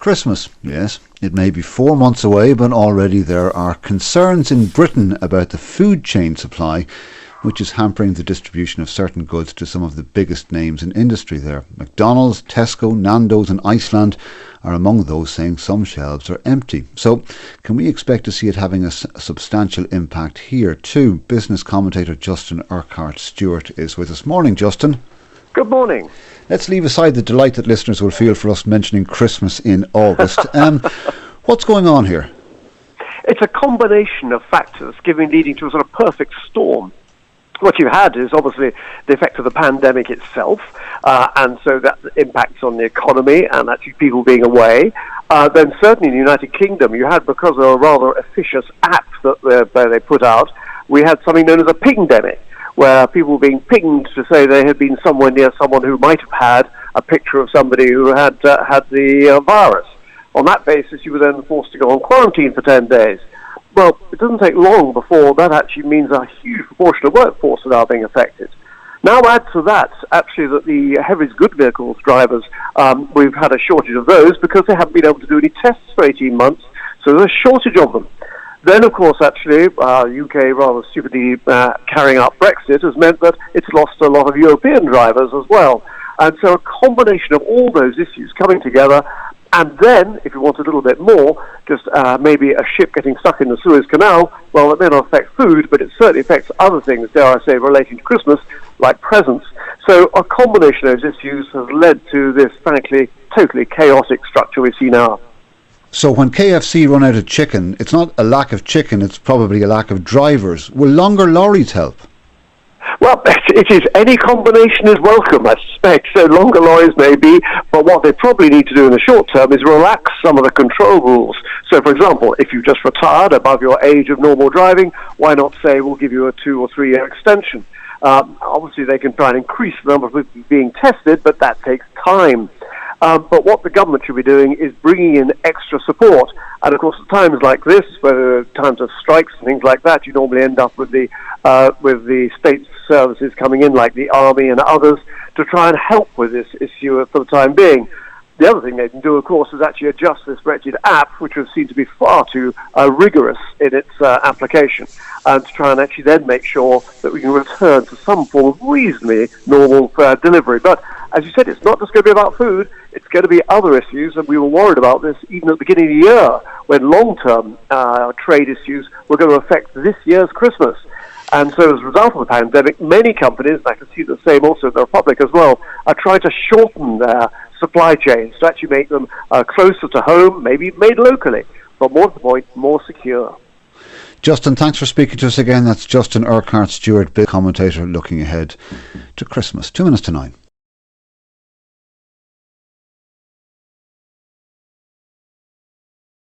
Christmas, yes, it may be 4 months away, but already there are concerns in Britain about the food chain supply, which is hampering the distribution of certain goods to some of the biggest names in industry there. McDonald's, Tesco, Nando's and Iceland are among those saying some shelves are empty. So can we expect to see it having a substantial impact here too? Business commentator Justin Urquhart Stewart is with us. Morning, Justin. Good morning. Let's leave aside the delight that listeners will feel for us mentioning Christmas in August. What's going on here? It's a combination of factors leading to a sort of perfect storm. What you had is obviously the effect of the pandemic itself, and so that impacts on the economy and actually people being away. Then certainly in the United Kingdom, you had, because of a rather officious app that they put out, we had something known as a pingdemic, where people were being pinged to say they had been somewhere near someone who might have had a picture of somebody who had the virus. On that basis, you were then forced to go on quarantine for 10 days. Well, it doesn't take long before that actually means a huge proportion of workforce are now being affected. Now add to that, actually, that the heavy goods vehicles drivers, we've had a shortage of those because they haven't been able to do any tests for 18 months, so there's a shortage of them. Then, of course, actually, UK rather stupidly carrying out Brexit has meant that it's lost a lot of European drivers as well. And so a combination of all those issues coming together, and then, if you want a little bit more, just maybe a ship getting stuck in the Suez Canal, well, it may not affect food, but it certainly affects other things, dare I say, relating to Christmas, like presents. So a combination of those issues has led to this, frankly, totally chaotic structure we see now. So when KFC run out of chicken, it's not a lack of chicken, it's probably a lack of drivers. Will longer lorries help? Well, it is. Any combination is welcome, I suspect. So longer lorries may be, but what they probably need to do in the short term is relax some of the control rules. So, for example, if you've just retired above your age of normal driving, why not say we'll give you a 2 or 3 year extension? Obviously, they can try and increase the number of people being tested, but that takes time. But what the government should be doing is bringing in extra support. And of course, at times like this, where times of strikes and things like that, you normally end up with the state services coming in, like the army and others, to try and help with this issue for the time being. The other thing they can do, of course, is actually adjust this wretched app, which was seen to be far too rigorous in its application, and to try and actually then make sure that we can return to some form of reasonably normal delivery. But as you said, it's not just going to be about food, it's going to be other issues, and we were worried about this even at the beginning of the year, when long-term trade issues were going to affect this year's Christmas. And so as a result of the pandemic, many companies, and I can see the same also in the Republic as well, are trying to shorten their supply chains to actually make them closer to home, maybe made locally, but more to the point, more secure. Justin, thanks for speaking to us again. That's Justin Urquhart Stewart, big commentator looking ahead to Christmas. 9:02.